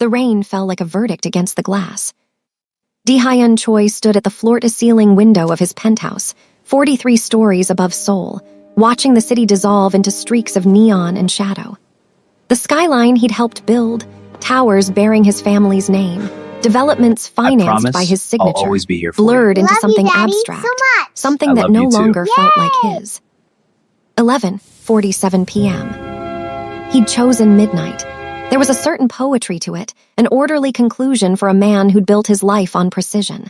The rain fell like a verdict against the glass. Di-hyun Choi stood at the floor-to-ceiling window of his penthouse, 43 stories above Seoul, watching the city dissolve into streaks of neon and shadow. The skyline he'd helped build, towers bearing his family's name, developments financed by his signature, I'll always be here for blurred you. into Love something you, Daddy, abstract, so much. something I that love no you too. longer felt like his. 11:47 p.m. He'd chosen midnight. There was a certain poetry to it, an orderly conclusion for a man who'd built his life on precision.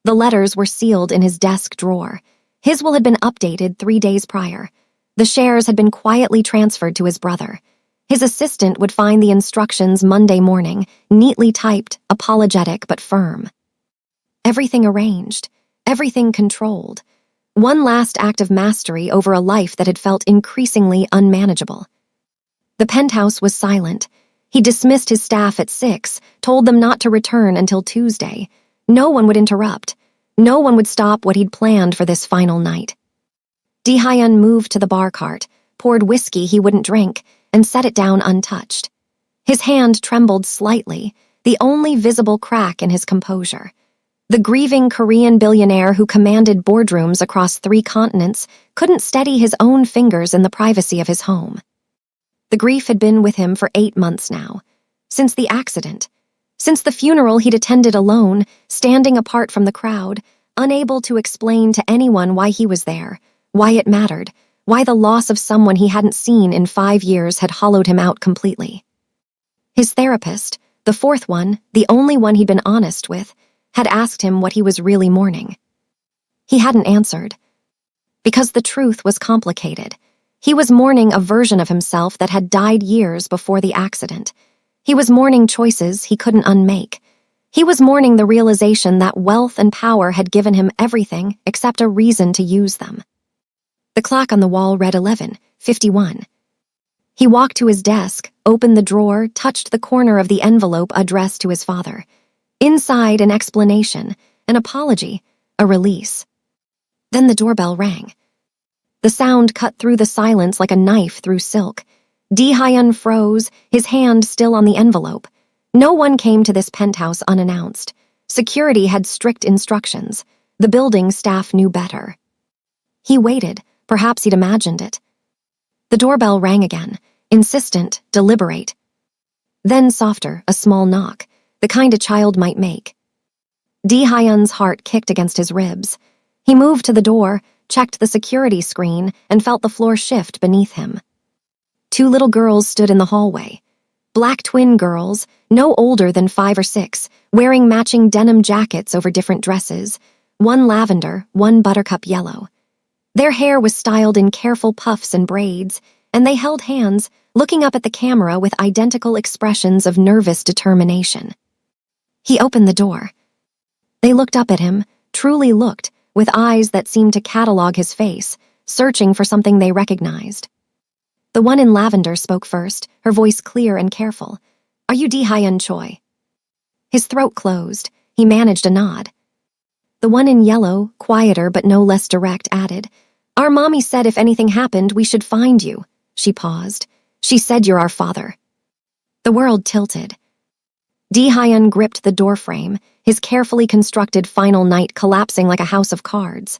The letters were sealed in his desk drawer. His will had been updated 3 days prior. The shares had been quietly transferred to his brother. His assistant would find the instructions Monday morning, neatly typed, apologetic but firm. Everything arranged, everything controlled. One last act of mastery over a life that had felt increasingly unmanageable. The penthouse was silent. He dismissed his staff at 6, told them not to return until Tuesday. No one would interrupt. No one would stop what he'd planned for this final night. Di-hyun moved to the bar cart, poured whiskey he wouldn't drink, and set it down untouched. His hand trembled slightly, the only visible crack in his composure. The grieving Korean billionaire who commanded boardrooms across 3 continents couldn't steady his own fingers in the privacy of his home. The grief had been with him for 8 months now, since the accident, since the funeral he'd attended alone, standing apart from the crowd, unable to explain to anyone why he was there, why it mattered, why the loss of someone he hadn't seen in 5 years had hollowed him out completely. His therapist, the 4th one, the only one he'd been honest with, had asked him what he was really mourning. He hadn't answered. Because the truth was complicated. He was mourning a version of himself that had died years before the accident. He was mourning choices he couldn't unmake. He was mourning the realization that wealth and power had given him everything except a reason to use them. The clock on the wall read 11:51. He walked to his desk, opened the drawer, touched the corner of the envelope addressed to his father. Inside, an explanation, an apology, a release. Then the doorbell rang. The sound cut through the silence like a knife through silk. Di-hyun froze, his hand still on the envelope. No one came to this penthouse unannounced. Security had strict instructions. The building staff knew better. He waited. Perhaps he'd imagined it. The doorbell rang again, insistent, deliberate. Then softer, a small knock, the kind a child might make. Di-hyun's heart kicked against his ribs. He moved to the door, checked the security screen, and felt the floor shift beneath him. 2 little girls stood in the hallway. Black twin girls, no older than 5 or 6, wearing matching denim jackets over different dresses, one lavender, one buttercup yellow. Their hair was styled in careful puffs and braids, and they held hands, looking up at the camera with identical expressions of nervous determination. He opened the door. They looked up at him, truly looked, with eyes that seemed to catalog his face, searching for something they recognized. The one in lavender spoke first, her voice clear and careful. "Are you Di-hyun Choi?" His throat closed. He managed a nod. The one in yellow, quieter but no less direct, added, "Our mommy said if anything happened, we should find you." She paused. "She said you're our father." The world tilted. Di-hyun gripped the doorframe, his carefully constructed final night collapsing like a house of cards.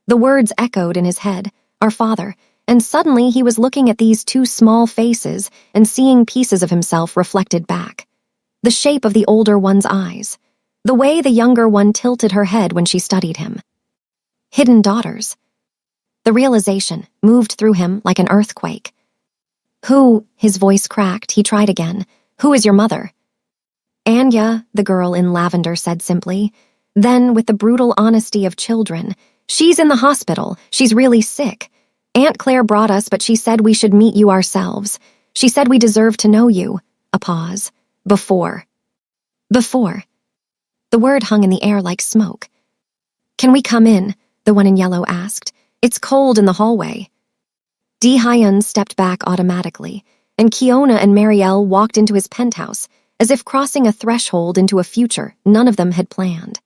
The words echoed in his head, "Our father," and suddenly he was looking at these 2 small faces and seeing pieces of himself reflected back. The shape of the older one's eyes, the way the younger one tilted her head when she studied him. Hidden daughters. The realization moved through him like an earthquake. "Who?" His voice cracked. He tried again. "Who is your mother?" "Anya," the girl in lavender said simply. Then, with the brutal honesty of children, "She's in the hospital. She's really sick. Aunt Claire brought us, but she said we should meet you ourselves. She said we deserve to know you." A pause. "Before." "Before." The word hung in the air like smoke. "Can we come in?" the one in yellow asked. "It's cold in the hallway." Di-hyun stepped back automatically, and Kiona and Marielle walked into his penthouse, as if crossing a threshold into a future none of them had planned.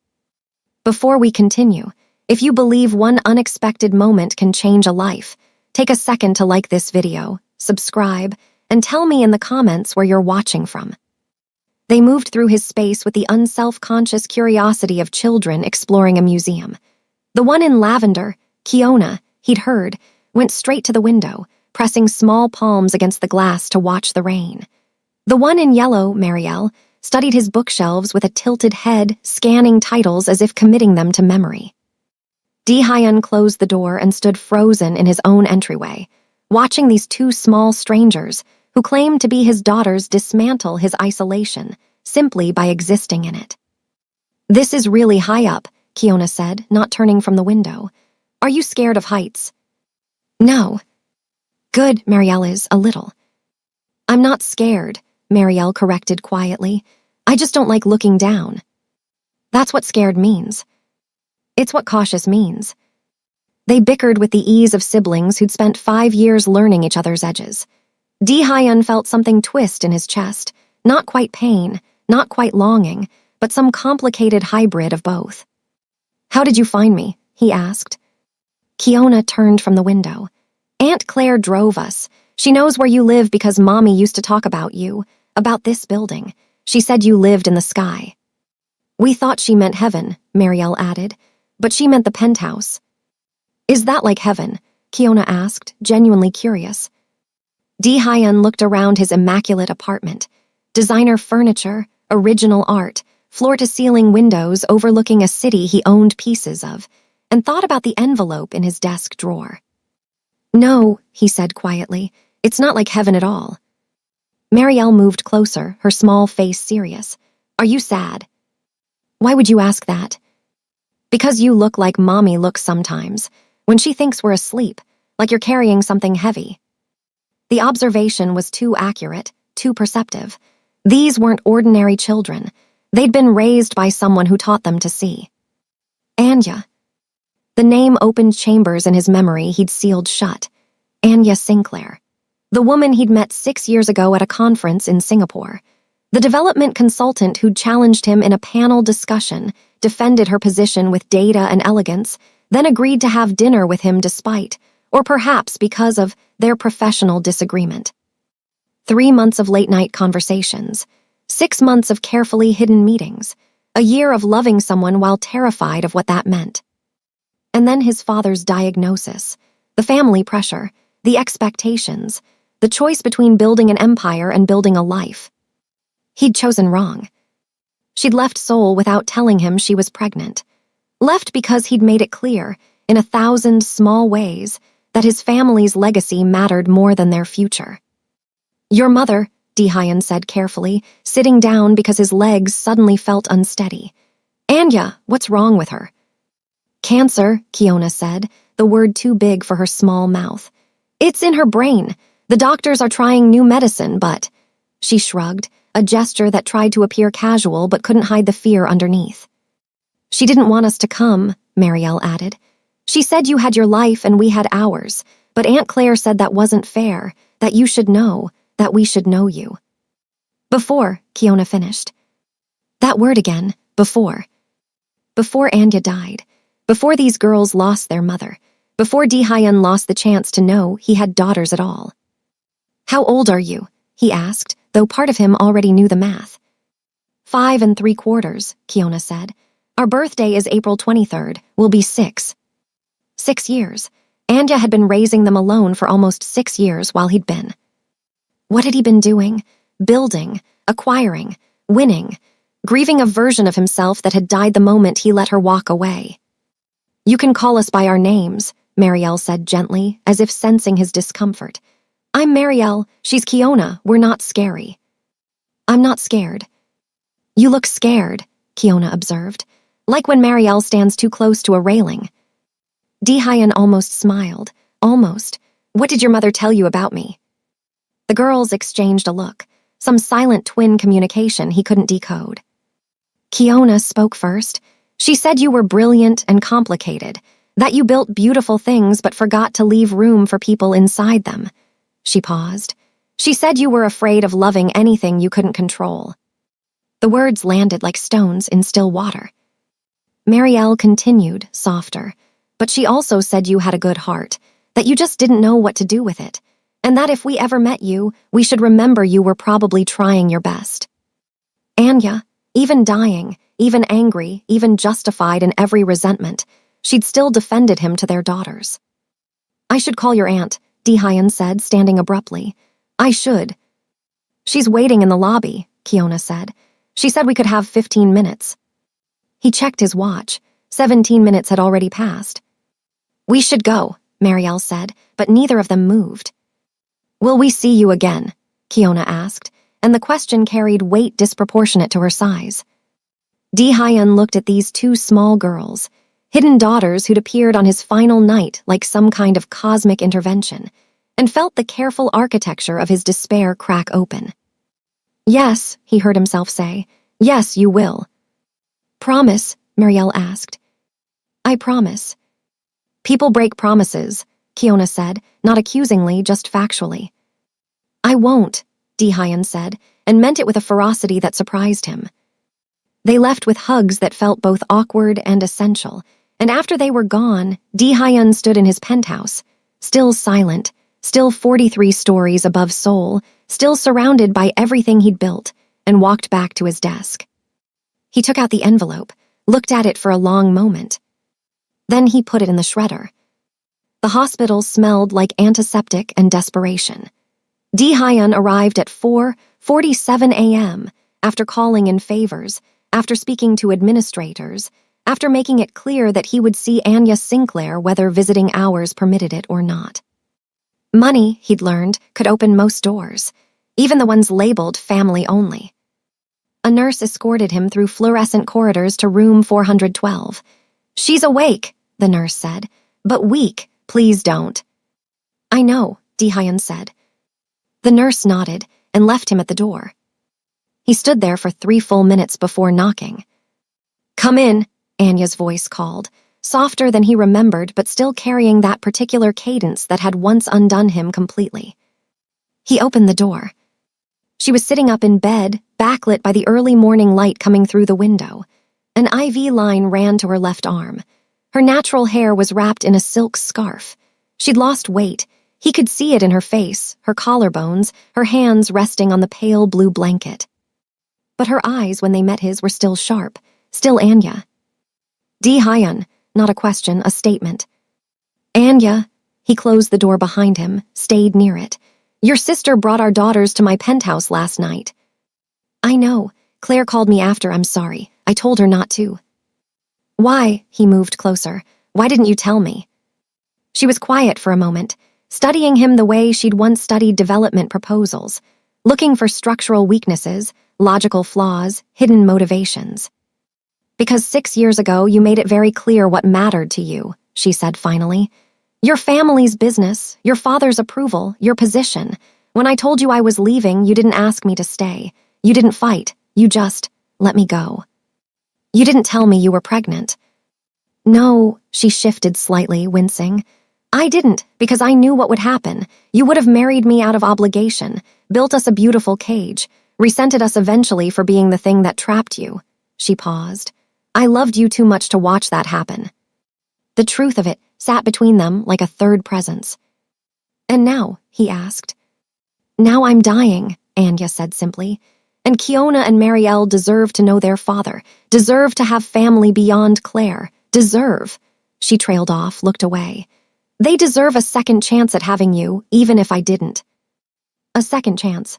Before we continue, if you believe one unexpected moment can change a life, take a second to like this video, subscribe, and tell me in the comments where you're watching from. They moved through his space with the unself-conscious curiosity of children exploring a museum. The one in lavender, Kiona, he'd heard, went straight to the window, pressing small palms against the glass to watch the rain. The one in yellow, Marielle, studied his bookshelves with a tilted head, scanning titles as if committing them to memory. Di-hyun closed the door and stood frozen in his own entryway, watching these two small strangers who claimed to be his daughters dismantle his isolation simply by existing in it. "This is really high up," Kiona said, not turning from the window. "Are you scared of heights?" "No." "Good," Marielle is, a little. "I'm not scared," Marielle corrected quietly. "I just don't like looking down." "That's what scared means." "It's what cautious means." They bickered with the ease of siblings who'd spent 5 years learning each other's edges. Di-hyun felt something twist in his chest, not quite pain, not quite longing, but some complicated hybrid of both. "How did you find me?" he asked. Kiona turned from the window. "Aunt Claire drove us. She knows where you live because Mommy used to talk about you, about this building. She said you lived in the sky." "We thought she meant heaven," Marielle added, "but she meant the penthouse." "Is that like heaven?" Kiona asked, genuinely curious. Di-hyun looked around his immaculate apartment. Designer furniture, original art, floor-to-ceiling windows overlooking a city he owned pieces of, and thought about the envelope in his desk drawer. "No," he said quietly, "it's not like heaven at all." Marielle moved closer, her small face serious. "Are you sad?" "Why would you ask that?" "Because you look like Mommy looks sometimes, when she thinks we're asleep, like you're carrying something heavy." The observation was too accurate, too perceptive. These weren't ordinary children. They'd been raised by someone who taught them to see. Anya. The name opened chambers in his memory he'd sealed shut. Anya Sinclair. The woman he'd met 6 years ago at a conference in Singapore. The development consultant who'd challenged him in a panel discussion, defended her position with data and elegance, then agreed to have dinner with him despite, or perhaps because of, their professional disagreement. 3 months of late-night conversations, 6 months of carefully hidden meetings, a year of loving someone while terrified of what that meant. And then his father's diagnosis, the family pressure, the expectations, the choice between building an empire and building a life. He'd chosen wrong. She'd left Seoul without telling him she was pregnant. Left because he'd made it clear, in 1,000 small ways, that his family's legacy mattered more than their future. "Your mother," Di-hyun said carefully, sitting down because his legs suddenly felt unsteady. "Anya, what's wrong with her?" "Cancer," Kiona said, the word too big for her small mouth. "It's in her brain. The doctors are trying new medicine, but..." She shrugged, a gesture that tried to appear casual but couldn't hide the fear underneath. "She didn't want us to come," Marielle added. "She said you had your life and we had ours, but Aunt Claire said that wasn't fair, that you should know, that we should know you." "Before," Kiona finished. That word again, before. Before Anya died. Before these girls lost their mother. Before Di-hyun lost the chance to know he had daughters at all. "How old are you?" he asked, though part of him already knew the math. 5 3/4, Kiona said. "Our birthday is April 23rd. We'll be 6. 6 years. Anya had been raising them alone for almost 6 years while he'd been. What had he been doing? Building, acquiring, winning, grieving a version of himself that had died the moment he let her walk away. "You can call us by our names," Marielle said gently, as if sensing his discomfort. "I'm Marielle, she's Kiona, we're not scary." "I'm not scared." "You look scared," Kiona observed, "like when Marielle stands too close to a railing." Di-hyun almost smiled. Almost. "What did your mother tell you about me?" The girls exchanged a look, some silent twin communication he couldn't decode. Kiona spoke first. "She said you were brilliant and complicated, that you built beautiful things but forgot to leave room for people inside them." She paused. "She said you were afraid of loving anything you couldn't control." The words landed like stones in still water. Marielle continued, softer. "But she also said you had a good heart, that you just didn't know what to do with it, and that if we ever met you, we should remember you were probably trying your best." Anya, even dying, even angry, even justified in every resentment, she'd still defended him to their daughters. I should call your aunt, Dehyun said, standing abruptly. I should. She's waiting in the lobby, Kiona said. She said we could have 15 minutes. He checked his watch. 17 minutes had already passed. We should go, Marielle said, but neither of them moved. Will we see you again? Kiona asked, and the question carried weight disproportionate to her size. Dehyun looked at these two small girls, hidden daughters who'd appeared on his final night like some kind of cosmic intervention, and felt the careful architecture of his despair crack open. Yes, he heard himself say. Yes, you will. Promise, Marielle asked. I promise. People break promises, Kiona said, not accusingly, just factually. I won't, Dehyun said, and meant it with a ferocity that surprised him. They left with hugs that felt both awkward and essential, and after they were gone, Dehyun stood in his penthouse, still silent, still 43 stories above Seoul, still surrounded by everything he'd built, and walked back to his desk. He took out the envelope, looked at it for a long moment. Then he put it in the shredder. The hospital smelled like antiseptic and desperation. Dehyun arrived at 4:47 a.m., after calling in favors, after speaking to administrators, after making it clear that he would see Anya Sinclair whether visiting hours permitted it or not. Money, he'd learned, could open most doors, even the ones labeled family only. A nurse escorted him through fluorescent corridors to room 412. She's awake, the nurse said, but weak, please don't. I know, Dehyun said. The nurse nodded and left him at the door. He stood there for 3 full minutes before knocking. Come in, Anya's voice called, softer than he remembered but still carrying that particular cadence that had once undone him completely. He opened the door. She was sitting up in bed, backlit by the early morning light coming through the window. An IV line ran to her left arm. Her natural hair was wrapped in a silk scarf. She'd lost weight. He could see it in her face, her collarbones, her hands resting on the pale blue blanket. But her eyes, when they met his, were still sharp, still Anya. Dehyun, not a question, a statement. Anya, he closed the door behind him, stayed near it. Your sister brought our daughters to my penthouse last night. I know. Claire called me after, I'm sorry. I told her not to. Why? He moved closer. Why didn't you tell me? She was quiet for a moment, studying him the way she'd once studied development proposals, looking for structural weaknesses, logical flaws, hidden motivations. Because 6 years ago you made it very clear what mattered to you, she said finally. Your family's business, your father's approval, your position. When I told you I was leaving, you didn't ask me to stay. You didn't fight. You just let me go. You didn't tell me you were pregnant. No, she shifted slightly, wincing. I didn't, because I knew what would happen. You would have married me out of obligation, built us a beautiful cage, resented us eventually for being the thing that trapped you. She paused. I loved you too much to watch that happen. The truth of it sat between them like a third presence. And now, he asked. Now I'm dying, Anya said simply. And Kiona and Marielle deserve to know their father, deserve to have family beyond Claire, deserve. She trailed off, looked away. They deserve a second chance at having you, even if I didn't. A second chance.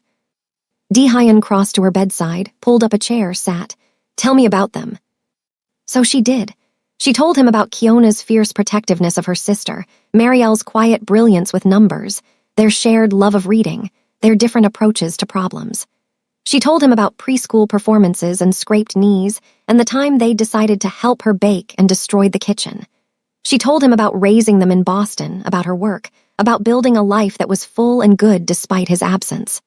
Dehyun crossed to her bedside, pulled up a chair, sat. Tell me about them. So she did. She told him about Kiona's fierce protectiveness of her sister, Marielle's quiet brilliance with numbers, their shared love of reading, their different approaches to problems. She told him about preschool performances and scraped knees, and the time they decided to help her bake and destroyed the kitchen. She told him about raising them in Boston, about her work, about building a life that was full and good despite his absence.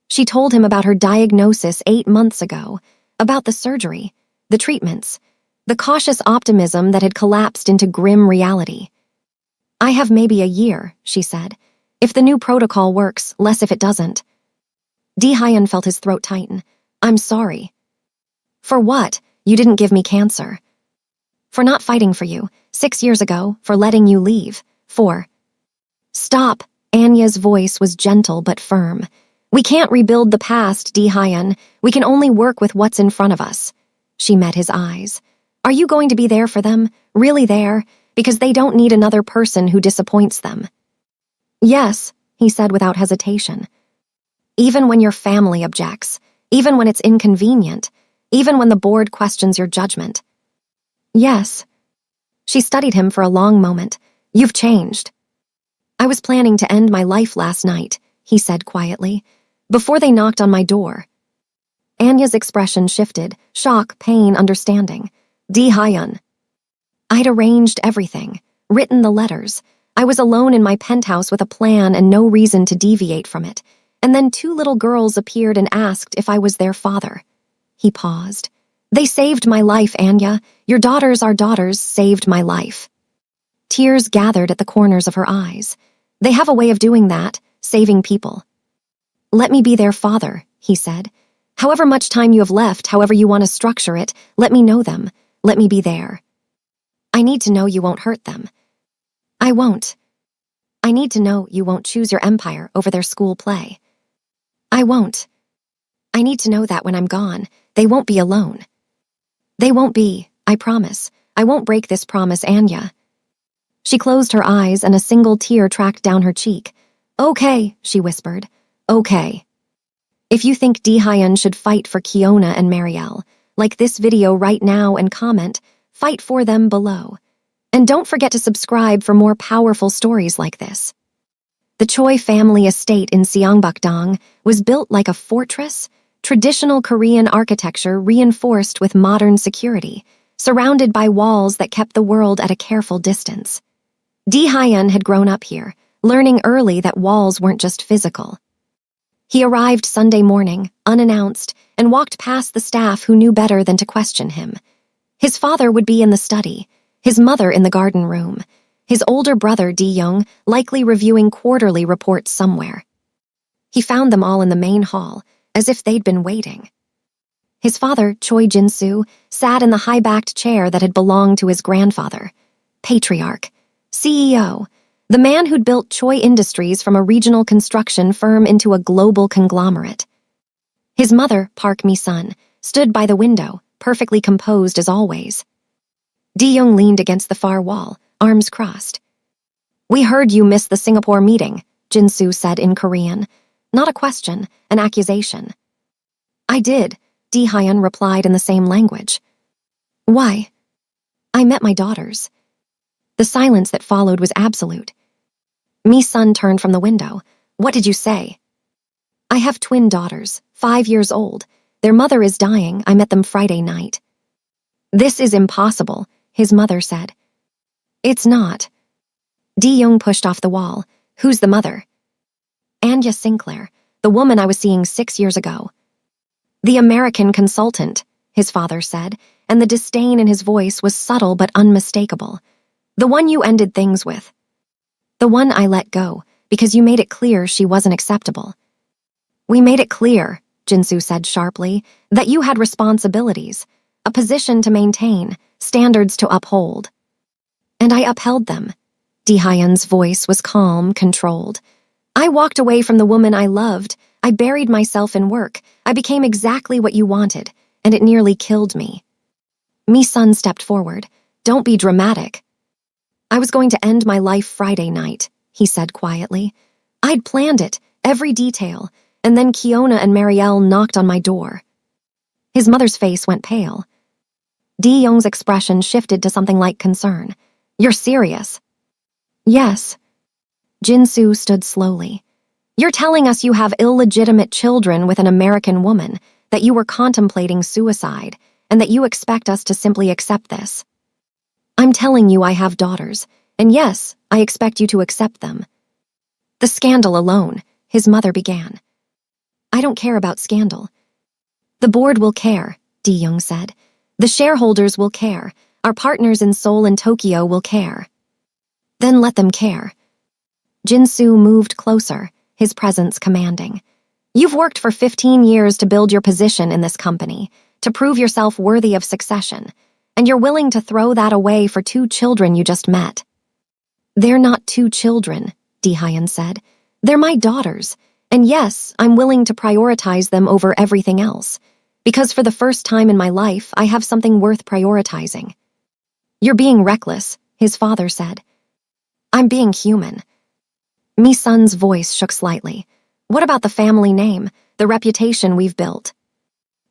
She told him about her diagnosis 8 months ago, about the surgery, the treatments, the cautious optimism that had collapsed into grim reality. I have maybe a year, she said. If the new protocol works, less if it doesn't. Dehyun felt his throat tighten. I'm sorry. For what? You didn't give me cancer. For not fighting for you, 6 years ago, for letting you leave, for... Stop, Anya's voice was gentle but firm. We can't rebuild the past, Di-hyun. We can only work with what's in front of us. She met his eyes. Are you going to be there for them? Really there? Because they don't need another person who disappoints them. Yes, he said without hesitation. Even when your family objects, even when it's inconvenient, even when the board questions your judgment. Yes. She studied him for a long moment. You've changed. I was planning to end my life last night, he said quietly, before they knocked on my door. Anya's expression shifted, shock, pain, understanding. Di-hyun. I'd arranged everything, written the letters. I was alone in my penthouse with a plan and no reason to deviate from it. And then 2 little girls appeared and asked if I was their father. He paused. They saved my life, Anya. Your daughters, our daughters, saved my life. Tears gathered at the corners of her eyes. They have a way of doing that, saving people. Let me be their father, he said. However much time you have left, however you want to structure it, let me know them. Let me be there. I need to know you won't hurt them. I won't. I need to know you won't choose your empire over their school play. I won't. I need to know that when I'm gone, they won't be alone. They won't be, I promise. I won't break this promise, Anya. She closed her eyes and a single tear tracked down her cheek. Okay, she whispered. Okay. If you think Di-hyun should fight for Kiona and Marielle, like this video right now and comment, fight for them below. And don't forget to subscribe for more powerful stories like this. The Choi family estate in Seongbukdong was built like a fortress, traditional Korean architecture reinforced with modern security, surrounded by walls that kept the world at a careful distance. Di-hyun had grown up here, learning early that walls weren't just physical. He arrived Sunday morning, unannounced, and walked past the staff who knew better than to question him. His father would be in the study, his mother in the garden room, his older brother Di-young likely reviewing quarterly reports somewhere. He found them all in the main hall, as if they'd been waiting. His father, Choi Jin-soo, sat in the high-backed chair that had belonged to his grandfather. Patriarch, CEO, the man who'd built Choi Industries from a regional construction firm into a global conglomerate. His mother, Park Mi-sun, stood by the window, perfectly composed as always. Di-young leaned against the far wall, arms crossed. We heard you missed the Singapore meeting, Jin-soo said in Korean. Not a question, an accusation. I did, Di-hyun replied in the same language. Why? I met my daughters. The silence that followed was absolute. Mi-sun turned from the window. What did you say? I have twin daughters, 5 years old. Their mother is dying. I met them Friday night. This is impossible, his mother said. It's not. Di-young pushed off the wall. Who's the mother? Anya Sinclair, the woman I was seeing 6 years ago. The American consultant, his father said, and the disdain in his voice was subtle but unmistakable. The one you ended things with. The one I let go, because you made it clear she wasn't acceptable. We made it clear, Jin-soo said sharply, that you had responsibilities, a position to maintain, standards to uphold. And I upheld them. Di-hyun's voice was calm, controlled. I walked away from the woman I loved. I buried myself in work. I became exactly what you wanted, and it nearly killed me. Mi-sun stepped forward. Don't be dramatic. I was going to end my life Friday night, he said quietly. I'd planned it, every detail, and then Kiona and Marielle knocked on my door. His mother's face went pale. Di-young's expression shifted to something like concern. You're serious? Yes. Jin-soo stood slowly. You're telling us you have illegitimate children with an American woman, that you were contemplating suicide, and that you expect us to simply accept this. I'm telling you I have daughters, and yes, I expect you to accept them. The scandal alone, his mother began. I don't care about scandal. The board will care, Di-young said. The shareholders will care. Our partners in Seoul and Tokyo will care. Then let them care. Jin-soo moved closer, his presence commanding. You've worked for 15 years to build your position in this company, to prove yourself worthy of succession, and you're willing to throw that away for 2 children you just met. They're not 2 children, Di-hyun said. They're my daughters, And yes, I'm willing to prioritize them over everything else. Because for the first time in my life, I have something worth prioritizing. You're being reckless, his father said. I'm being human. Mi-sun's voice shook slightly. What about the family name, the reputation we've built?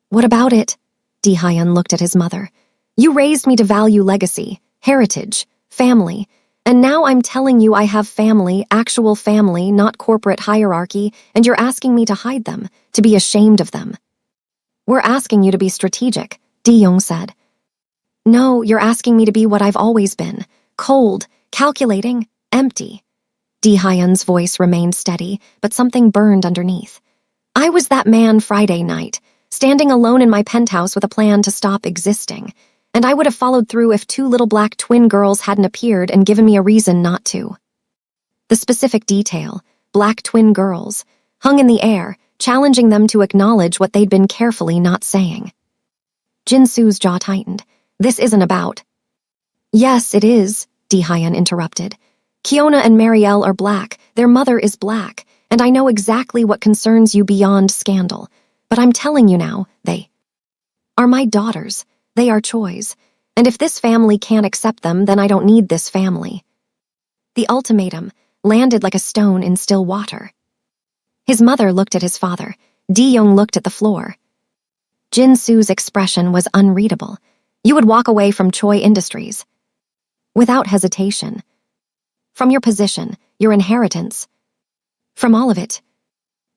What about it? Di-hyun looked at his mother. You raised me to value legacy, heritage, family, and now I'm telling you I have family, actual family, not corporate hierarchy, and you're asking me to hide them, to be ashamed of them. We're asking you to be strategic, Di-young said. No, you're asking me to be what I've always been, cold, calculating, empty. Di-hyun's voice remained steady, but something burned underneath. I was that man Friday night, standing alone in my penthouse with a plan to stop existing, and I would have followed through if two little black twin girls hadn't appeared and given me a reason not to. The specific detail, black twin girls, hung in the air, challenging them to acknowledge what they'd been carefully not saying. Jin-soo's jaw tightened. This isn't about. Yes, it is, Di-hyun interrupted. Kiona and Marielle are black, their mother is black, and I know exactly what concerns you beyond scandal. But I'm telling you now, they are my daughters. They are Choi's. And if this family can't accept them, then I don't need this family. The ultimatum landed like a stone in still water. His mother looked at his father. Di-young looked at the floor. Jin-soo's expression was unreadable. You would walk away from Choi Industries. Without hesitation. From your position, your inheritance. From all of it.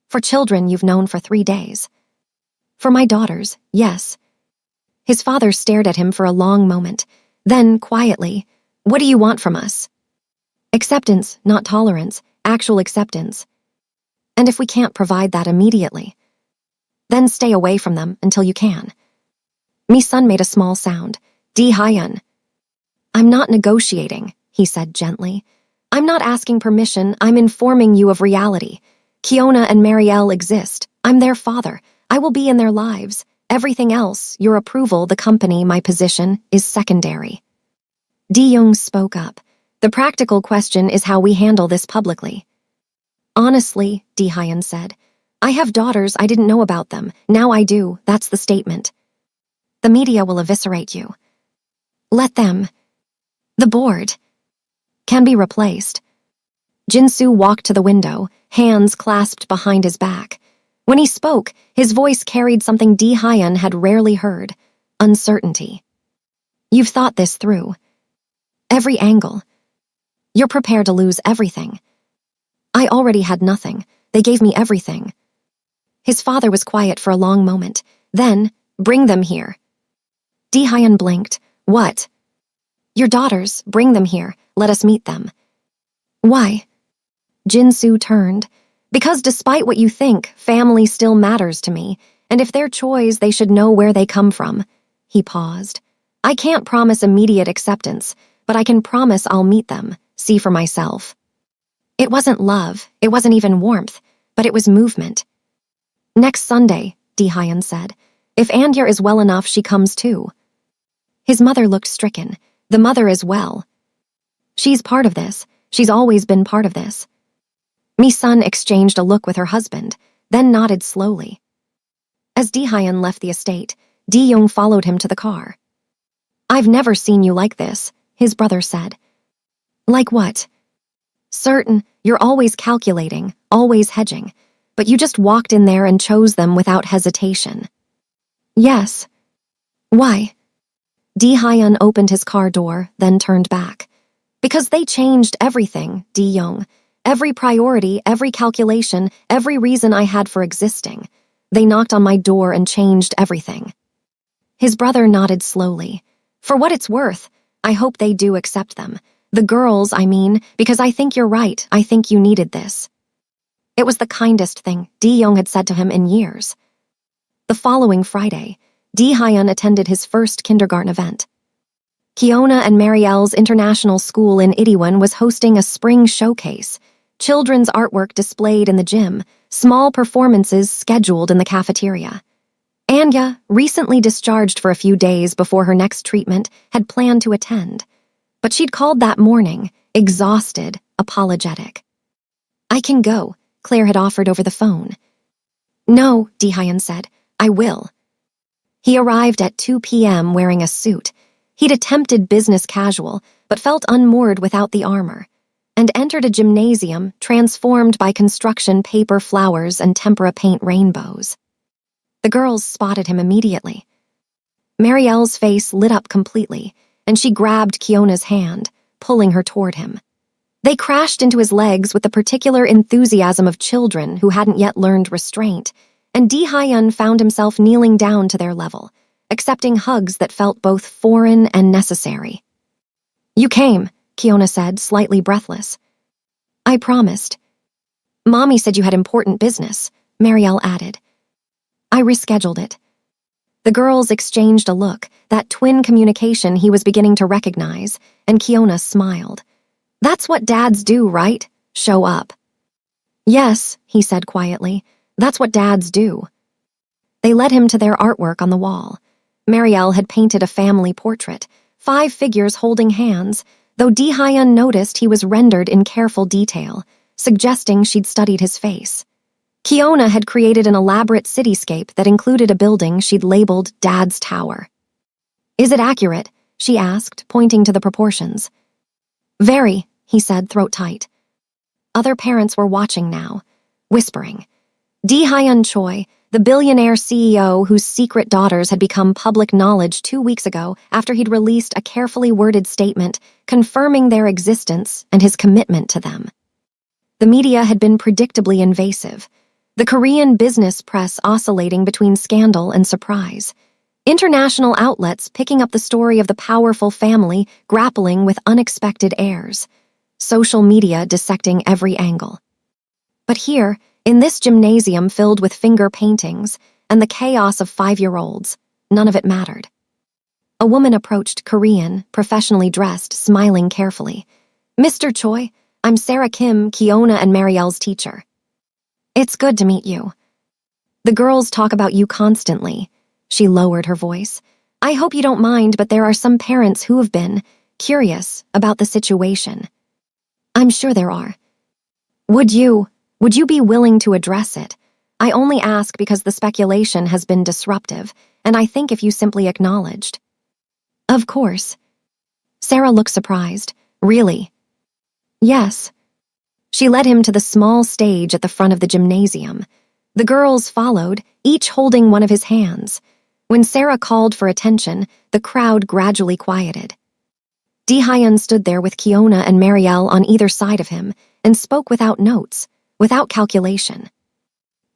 For children you've known for 3 days. For my daughters, yes. His father stared at him for a long moment. Then, quietly, what do you want from us? Acceptance, not tolerance, actual acceptance. And if we can't provide that immediately, then stay away from them until you can. Mi-sun made a small sound. Di-hyun. I'm not negotiating, he said gently. I'm not asking permission, I'm informing you of reality. Kiona and Marielle exist. I'm their father. I will be in their lives. Everything else, your approval, the company, my position, is secondary. Di-young spoke up. The practical question is how we handle this publicly. Honestly, Di-hyun said, I have daughters, I didn't know about them. Now I do, that's the statement. The media will eviscerate you. Let them. The board can be replaced. Jin-soo walked to the window, hands clasped behind his back. When he spoke, his voice carried something Di-hyun had rarely heard, uncertainty. You've thought this through. Every angle. You're prepared to lose everything. I already had nothing. They gave me everything. His father was quiet for a long moment. Then, bring them here. Di-hyun blinked. What? Your daughters, bring them here. Let us meet them. Why? Jin-soo turned. Because despite what you think, family still matters to me, and if they're Choi's, they should know where they come from. He paused. I can't promise immediate acceptance, but I can promise I'll meet them, see for myself. It wasn't love, it wasn't even warmth, but it was movement. Next Sunday, Di-hyun said. If Andya is well enough, she comes too. His mother looked stricken. The mother as well. She's part of this. She's always been part of this. Mi-sun exchanged a look with her husband, then nodded slowly. As Di-hyun left the estate, Di-young followed him to the car. I've never seen you like this, his brother said. Like what? Certain, you're always calculating, always hedging, but you just walked in there and chose them without hesitation. Yes. Why? Di-hyun opened his car door, then turned back. Because they changed everything, Di-young. Every priority, every calculation, every reason I had for existing. They knocked on my door and changed everything. His brother nodded slowly. For what it's worth, I hope they do accept them. The girls, I mean, because I think you're right, I think you needed this. It was the kindest thing Di-young had said to him in years. The following Friday, Di-hyun attended his first kindergarten event. Kiona and Marielle's international school in Itaewon was hosting a spring showcase, children's artwork displayed in the gym, small performances scheduled in the cafeteria. Andya, recently discharged for a few days before her next treatment, had planned to attend. But she'd called that morning, exhausted, apologetic. I can go, Claire had offered over the phone. No, Dehyun said. I will. He arrived at 2 p.m. wearing a suit. He'd attempted business casual, but felt unmoored without the armor, and entered a gymnasium transformed by construction paper flowers and tempera paint rainbows. The girls spotted him immediately. Marielle's face lit up completely, and she grabbed Kiona's hand, pulling her toward him. They crashed into his legs with the particular enthusiasm of children who hadn't yet learned restraint, and Dehyun found himself kneeling down to their level, accepting hugs that felt both foreign and necessary. You came, Kiona said, slightly breathless. I promised. Mommy said you had important business, Marielle added. I rescheduled it. The girls exchanged a look, that twin communication he was beginning to recognize, and Kiona smiled. That's what dads do, right? Show up. Yes, he said quietly. That's what dads do. They led him to their artwork on the wall. Marielle had painted a family portrait, 5 figures holding hands, though Dehyun noticed he was rendered in careful detail, suggesting she'd studied his face. Kiona had created an elaborate cityscape that included a building she'd labeled Dad's Tower. Is it accurate? She asked, pointing to the proportions. Very, he said, throat tight. Other parents were watching now, whispering. Dehyun Choi, the billionaire CEO whose secret daughters had become public knowledge 2 weeks ago after he'd released a carefully worded statement confirming their existence and his commitment to them. The media had been predictably invasive, the Korean business press oscillating between scandal and surprise, international outlets picking up the story of the powerful family grappling with unexpected heirs, social media dissecting every angle. But here, in this gymnasium filled with finger paintings and the chaos of 5-year-olds, none of it mattered. A woman approached Korean, professionally dressed, smiling carefully. Mr. Choi, I'm Sarah Kim, Kiona and Marielle's teacher. It's good to meet you. The girls talk about you constantly. She lowered her voice. I hope you don't mind, but there are some parents who have been curious about the situation. I'm sure there are. Would you be willing to address it? I only ask because the speculation has been disruptive, and I think if you simply acknowledged. Of course. Sarah looked surprised. Really? Yes. She led him to the small stage at the front of the gymnasium. The girls followed, each holding one of his hands. When Sarah called for attention, the crowd gradually quieted. Dehyun stood there with Kiona and Marielle on either side of him and spoke without notes, without calculation.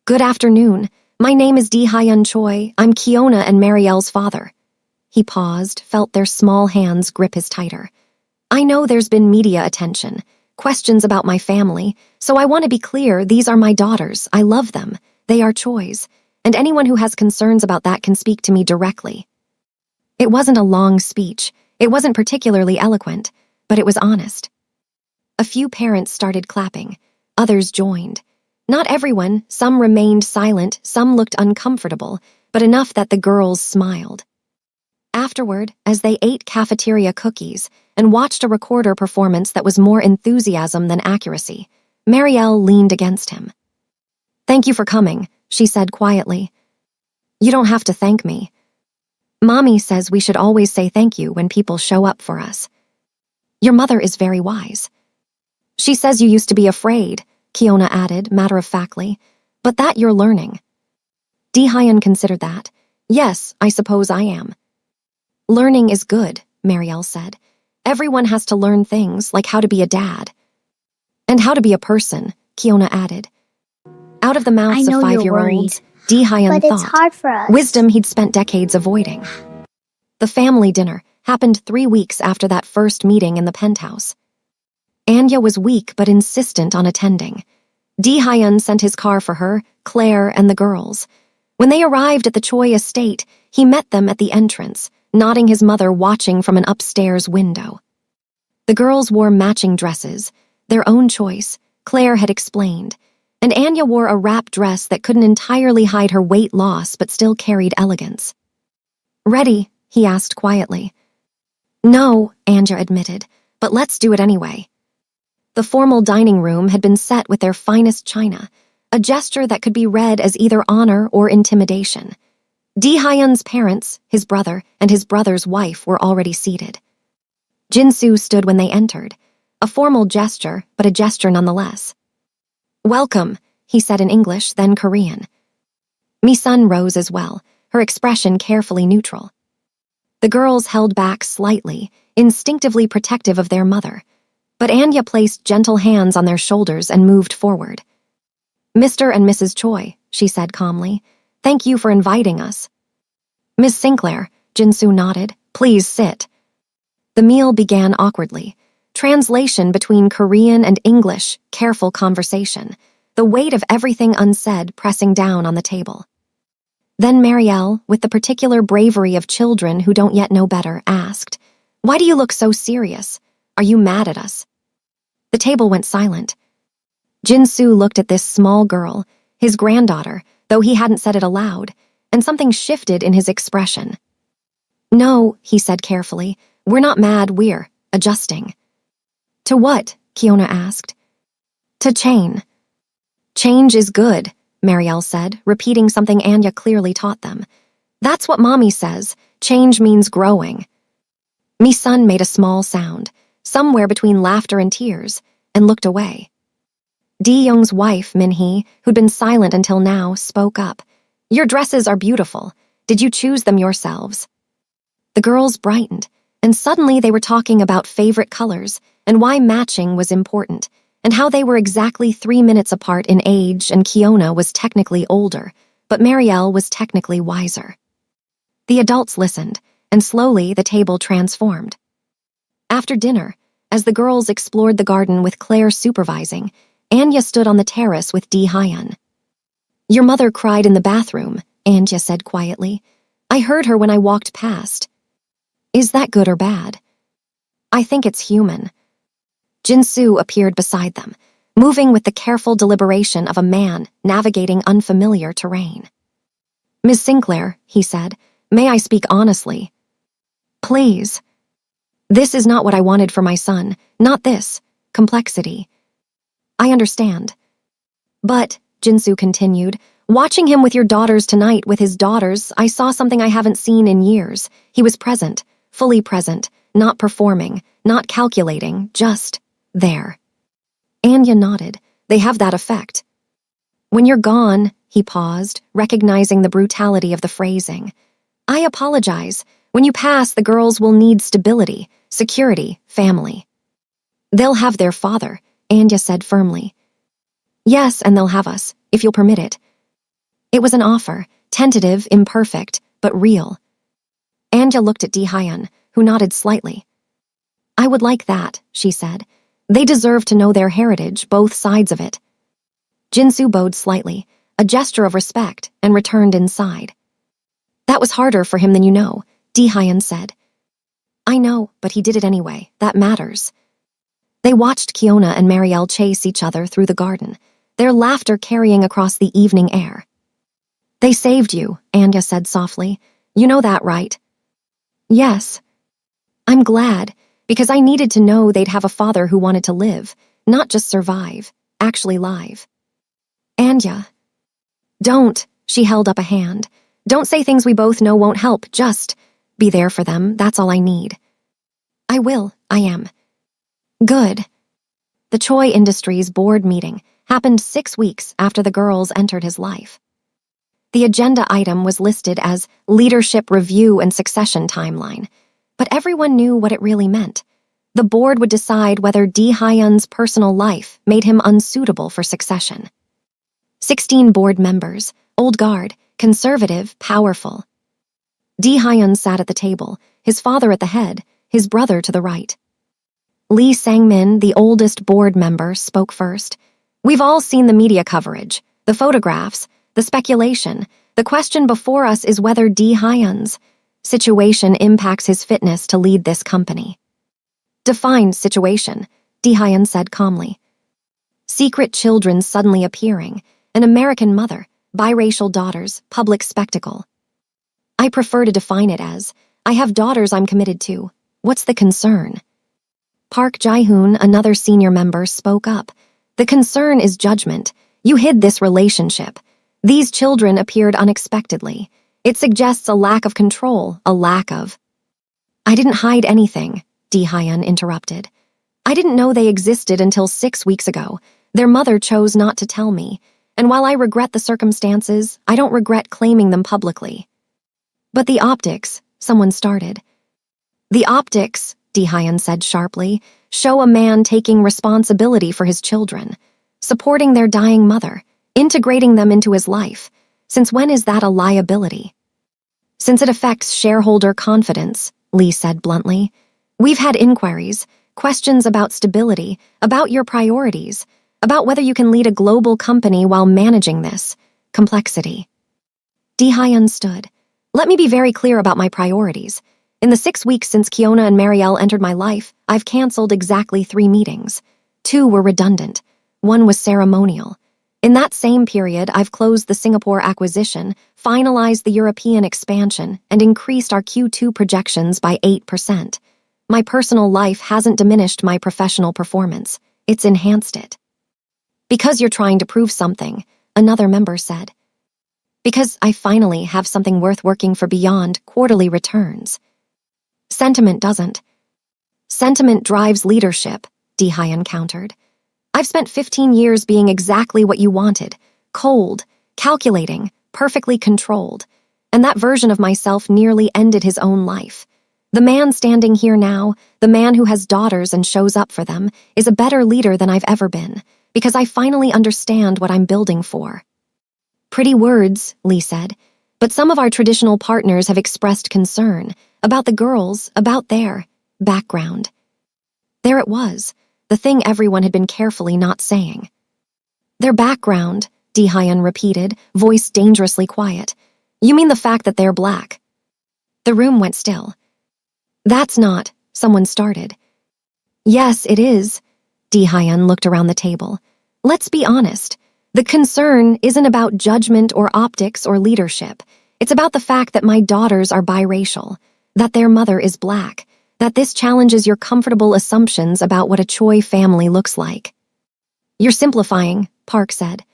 Good afternoon. My name is Dehyun Choi. I'm Kiona and Marielle's father. He paused, felt their small hands grip his tighter. I know there's been media attention, questions about my family, so I want to be clear, these are my daughters. I love them. They are Choi's, and anyone who has concerns about that can speak to me directly. It wasn't a long speech. It wasn't particularly eloquent, but it was honest. A few parents started clapping. Others joined. Not everyone, some remained silent, some looked uncomfortable, but enough that the girls smiled. Afterward, as they ate cafeteria cookies and watched a recorder performance that was more enthusiasm than accuracy, Marielle leaned against him. Thank you for coming, she said quietly. You don't have to thank me. Mommy says we should always say thank you when people show up for us. Your mother is very wise. She says you used to be afraid, Kiona added, matter-of-factly, but that you're learning. Dehyun considered that. Yes, I suppose I am. Learning is good, Marielle said. Everyone has to learn things like how to be a dad. And how to be a person, Kiona added. Out of the mouths of 5-year-olds, Dehyun thought, it's hard for us. Wisdom he'd spent decades avoiding. The family dinner happened 3 weeks after that first meeting in the penthouse. Anya was weak but insistent on attending. Dehyun sent his car for her, Claire, and the girls. When they arrived at the Choi estate, he met them at the entrance, nodding his mother watching from an upstairs window. The girls wore matching dresses, their own choice, Claire had explained, and Anya wore a wrap dress that couldn't entirely hide her weight loss but still carried elegance. Ready? He asked quietly. No, Anya admitted, but let's do it anyway. The formal dining room had been set with their finest china, a gesture that could be read as either honor or intimidation. Di-hyun's parents, his brother, and his brother's wife were already seated. Jin-soo stood when they entered, a formal gesture, but a gesture nonetheless. "Welcome," he said in English, then Korean. Mi-sun rose as well, her expression carefully neutral. The girls held back slightly, instinctively protective of their mother, but Anya placed gentle hands on their shoulders and moved forward. "Mr. and Mrs. Choi," she said calmly, "thank you for inviting us." "Miss Sinclair," Jin-soo nodded, "please sit." The meal began awkwardly. Translation between Korean and English, careful conversation, the weight of everything unsaid pressing down on the table. Then Marielle, with the particular bravery of children who don't yet know better, asked, "Why do you look so serious? Are you mad at us?" The table went silent. Jin-soo looked at this small girl, his granddaughter, though he hadn't said it aloud, and something shifted in his expression. "No," he said carefully, "we're not mad, we're adjusting." "To what?" Kiona asked. "To change." "Change is good," Marielle said, repeating something Anya clearly taught them. "That's what Mommy says. Change means growing." Mi-sun made a small sound, somewhere between laughter and tears, and looked away. Di-young's wife, Min-hee, who'd been silent until now, spoke up. "Your dresses are beautiful. Did you choose them yourselves?" The girls brightened, and suddenly they were talking about favorite colors and why matching was important, and how they were exactly 3 minutes apart in age and Kiona was technically older, but Marielle was technically wiser. The adults listened, and slowly the table transformed. After dinner, as the girls explored the garden with Claire supervising, Anya stood on the terrace with Di-hyun. "Your mother cried in the bathroom," Anya said quietly. "I heard her when I walked past." "Is that good or bad?" "I think it's human." Jin-soo appeared beside them, moving with the careful deliberation of a man navigating unfamiliar terrain. "Miss Sinclair," he said, "may I speak honestly?" "Please." "This is not what I wanted for my son, not this complexity." "I understand." "But," Jin-soo continued, "watching him with your daughters tonight with his daughters, I saw something I haven't seen in years. He was present, fully present, not performing, not calculating, just there." Anya nodded. "They have that effect." "When you're gone," he paused, recognizing the brutality of the phrasing. "I apologize. When you pass, the girls will need stability, security, family." "They'll have their father," Anya said firmly. "Yes, and they'll have us, if you'll permit it." It was an offer, tentative, imperfect, but real. Anya looked at Di-hyun, who nodded slightly. "I would like that," she said. "They deserve to know their heritage, both sides of it." Jin-soo bowed slightly, a gesture of respect, and returned inside. "That was harder for him than you know," Di-hyun said. "I know, but he did it anyway. That matters." They watched Kiona and Marielle chase each other through the garden, their laughter carrying across the evening air. "They saved you," Anya said softly. "You know that, right?" "Yes." "I'm glad, because I needed to know they'd have a father who wanted to live, not just survive, actually live." "Anya." "Don't," she held up a hand. "Don't say things we both know won't help, just be there for them, that's all I need." "I will, I am." "Good." The Choi Industries board meeting happened 6 weeks after the girls entered his life. The agenda item was listed as Leadership Review and Succession Timeline, but everyone knew what it really meant. The board would decide whether Di-hyun's personal life made him unsuitable for succession. 16 board members, old guard, conservative, powerful. Di-hyun sat at the table, his father at the head, his brother to the right. Lee Sang-min, the oldest board member, spoke first. "We've all seen the media coverage, the photographs, the speculation. The question before us is whether Di-hyun's situation impacts his fitness to lead this company." "Define situation," Di-hyun said calmly. "Secret children suddenly appearing, an American mother, biracial daughters, public spectacle." "I prefer to define it as, I have daughters I'm committed to. What's the concern?" Park Jae-hoon, another senior member, spoke up. The concern is judgment. You hid this relationship. These children appeared unexpectedly. It suggests a lack of control, a lack of... I didn't hide anything, Di-hyun interrupted. I didn't know they existed until 6 weeks ago. Their mother chose not to tell me. And while I regret the circumstances, I don't regret claiming them publicly. But the optics, someone started. The optics, Di-hyun said sharply, show a man taking responsibility for his children, supporting their dying mother, integrating them into his life. Since when is that a liability? Since it affects shareholder confidence, Lee said bluntly. We've had inquiries, questions about stability, about your priorities, about whether you can lead a global company while managing this complexity. Di-hyun stood. Let me be very clear about my priorities. In the 6 weeks since Kiona and Marielle entered my life, I've canceled exactly 3 meetings. 2 were redundant. 1 was ceremonial. In that same period, I've closed the Singapore acquisition, finalized the European expansion, and increased our Q2 projections by 8%. My personal life hasn't diminished my professional performance. It's enhanced it. Because you're trying to prove something, another member said. Because I finally have something worth working for beyond quarterly returns. Sentiment doesn't. Sentiment drives leadership, Di-hyun countered. I've spent 15 years being exactly what you wanted, cold, calculating, perfectly controlled, and that version of myself nearly ended his own life. The man standing here now, the man who has daughters and shows up for them, is a better leader than I've ever been, because I finally understand what I'm building for. Pretty words, Lee said, but some of our traditional partners have expressed concern about the girls, about their background. There it was, the thing everyone had been carefully not saying. Their background, Di-hyun repeated, voice dangerously quiet. You mean the fact that they're black? The room went still. That's not, someone started. Yes, it is. Di-hyun looked around the table. Let's be honest. The concern isn't about judgment or optics or leadership. It's about the fact that my daughters are biracial, that their mother is black, that this challenges your comfortable assumptions about what a Choi family looks like. You're simplifying, Park said.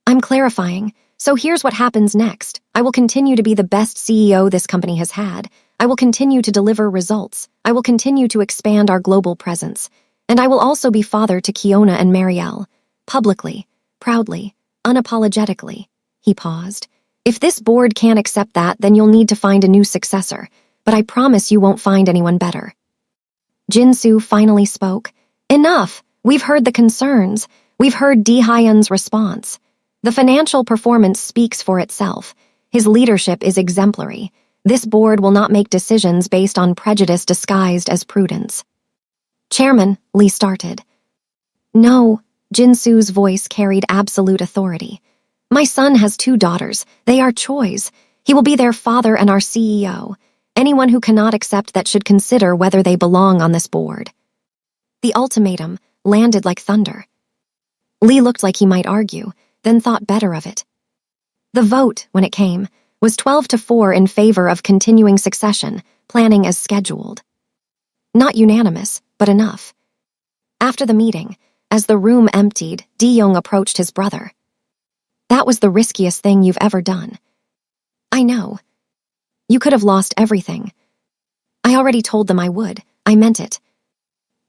I'm clarifying. So here's what happens next. I will continue to be the best CEO this company has had. I will continue to deliver results. I will continue to expand our global presence. And I will also be father to Kiona and Marielle. Publicly, proudly, unapologetically. He paused. If this board can't accept that, then you'll need to find a new successor. But I promise you won't find anyone better. Jin-soo finally spoke. Enough! We've heard the concerns. We've heard Di-hyun's response. The financial performance speaks for itself. His leadership is exemplary. This board will not make decisions based on prejudice disguised as prudence. Chairman, Lee started. No, Jin-soo's voice carried absolute authority. My son has 2 daughters. They are Choi's. He will be their father and our CEO. Anyone who cannot accept that should consider whether they belong on this board. The ultimatum landed like thunder. Lee looked like he might argue, then thought better of it. The vote, when it came, was 12-4 in favor of continuing succession, planning as scheduled. Not unanimous, but enough. After the meeting, as the room emptied, Di-young approached his brother. That was the riskiest thing you've ever done. I know. You could have lost everything. I already told them I would. I meant it.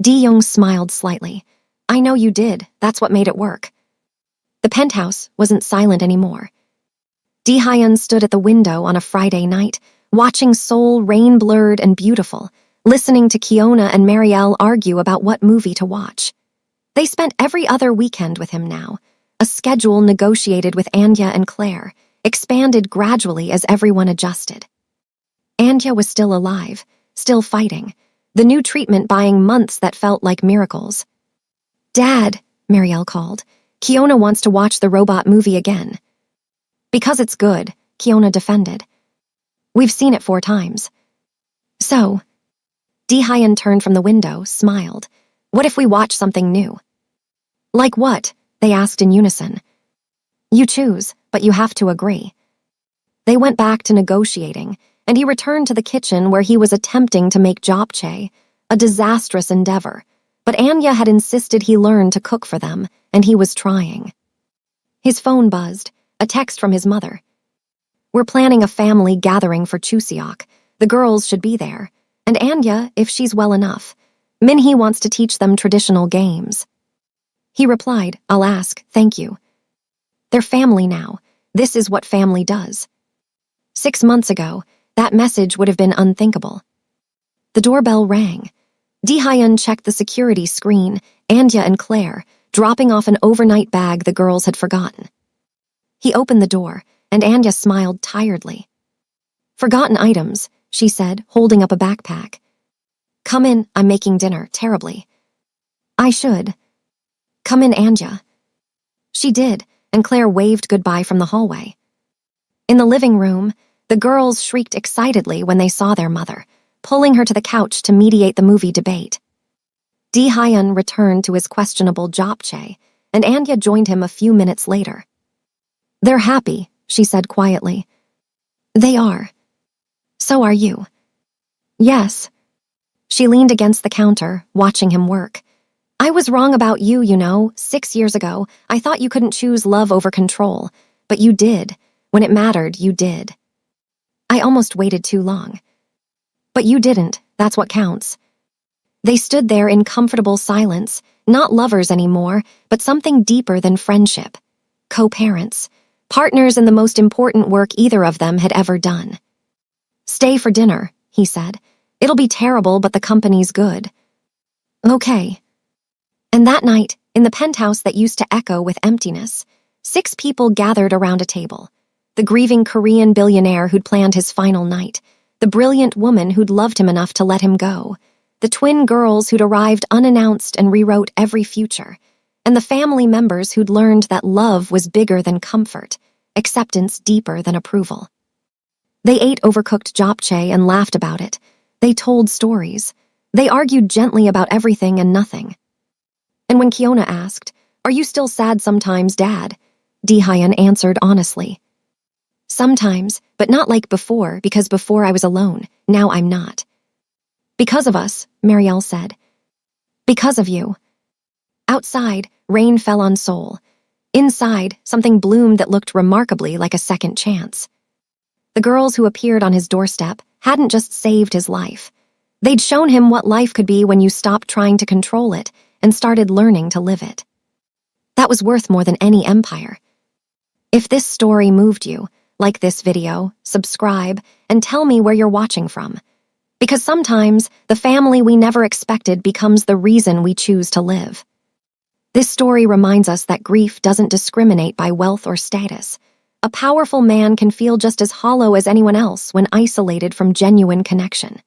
Di-young smiled slightly. I know you did. That's what made it work. The penthouse wasn't silent anymore. Di-hyun stood at the window on a Friday night, watching Seoul rain-blurred and beautiful, listening to Kiona and Marielle argue about what movie to watch. They spent every other weekend with him now, a schedule negotiated with Anya and Claire, expanded gradually as everyone adjusted. Anya was still alive, still fighting, the new treatment buying months that felt like miracles. Dad, Marielle called, Kiona wants to watch the robot movie again. Because it's good, Kiona defended. We've seen it 4 times. So, Di-hyun turned from the window, smiled. What if we watch something new? Like what? They asked in unison. You choose, but you have to agree. They went back to negotiating, and he returned to the kitchen where he was attempting to make japchae, a disastrous endeavor, but Anya had insisted he learn to cook for them, and he was trying. His phone buzzed, a text from his mother. "We're planning a family gathering for Chuseok. The girls should be there. And Anya, if she's well enough. Minhee wants to teach them traditional games." He replied, "I'll ask, thank you." They're family now. This is what family does. 6 months ago, that message would have been unthinkable. The doorbell rang. Di-hyun checked the security screen, Anya and Claire, dropping off an overnight bag the girls had forgotten. He opened the door, and Anya smiled tiredly. "Forgotten items," she said, holding up a backpack. "Come in, I'm making dinner, terribly." "I should." "Come in, Anya." She did, and Claire waved goodbye from the hallway. In the living room, the girls shrieked excitedly when they saw their mother, pulling her to the couch to mediate the movie debate. Di-hyun returned to his questionable japchae, and Anya joined him a few minutes later. "They're happy," she said quietly. "They are. So are you." "Yes." She leaned against the counter, watching him work. "I was wrong about you, 6 years ago. I thought you couldn't choose love over control, but you did. When it mattered, you did. I almost waited too long. But you didn't, that's what counts." They stood there in comfortable silence, not lovers anymore, but something deeper than friendship. Co-parents, partners in the most important work either of them had ever done. "Stay for dinner," he said. "It'll be terrible, but the company's good." "Okay." And that night, in the penthouse that used to echo with emptiness, 6 people gathered around a table. The grieving Korean billionaire who'd planned his final night, the brilliant woman who'd loved him enough to let him go, the twin girls who'd arrived unannounced and rewrote every future, and the family members who'd learned that love was bigger than comfort, acceptance deeper than approval. They ate overcooked japchae and laughed about it. They told stories. They argued gently about everything and nothing. And when Kiona asked, "Are you still sad sometimes, Dad?" Di-hyun answered honestly. "Sometimes, but not like before, because before I was alone. Now I'm not." "Because of us," Marielle said. "Because of you." Outside, rain fell on Seoul. Inside, something bloomed that looked remarkably like a second chance. The girls who appeared on his doorstep hadn't just saved his life. They'd shown him what life could be when you stopped trying to control it and started learning to live it. That was worth more than any empire. If this story moved you, like this video, subscribe, and tell me where you're watching from. Because sometimes, the family we never expected becomes the reason we choose to live. This story reminds us that grief doesn't discriminate by wealth or status. A powerful man can feel just as hollow as anyone else when isolated from genuine connection.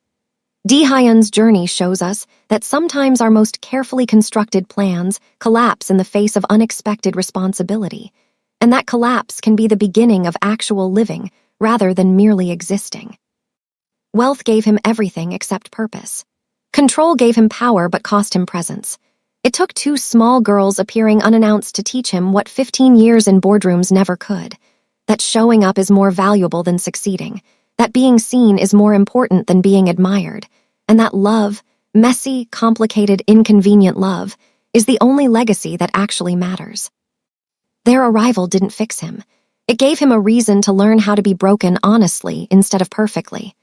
Di-hyun's journey shows us that sometimes our most carefully constructed plans collapse in the face of unexpected responsibility, and that collapse can be the beginning of actual living rather than merely existing. Wealth gave him everything except purpose. Control gave him power but cost him presence. It took 2 small girls appearing unannounced to teach him what 15 years in boardrooms never could. That showing up is more valuable than succeeding, that being seen is more important than being admired, and that love, messy, complicated, inconvenient love, is the only legacy that actually matters. Their arrival didn't fix him. It gave him a reason to learn how to be broken honestly instead of perfectly.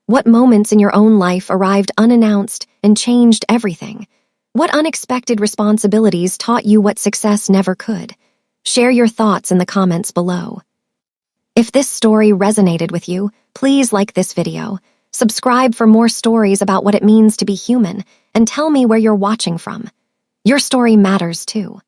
What moments in your own life arrived unannounced and changed everything? What unexpected responsibilities taught you what success never could? Share your thoughts in the comments below. If this story resonated with you, please like this video, subscribe for more stories about what it means to be human, and tell me where you're watching from. Your story matters too.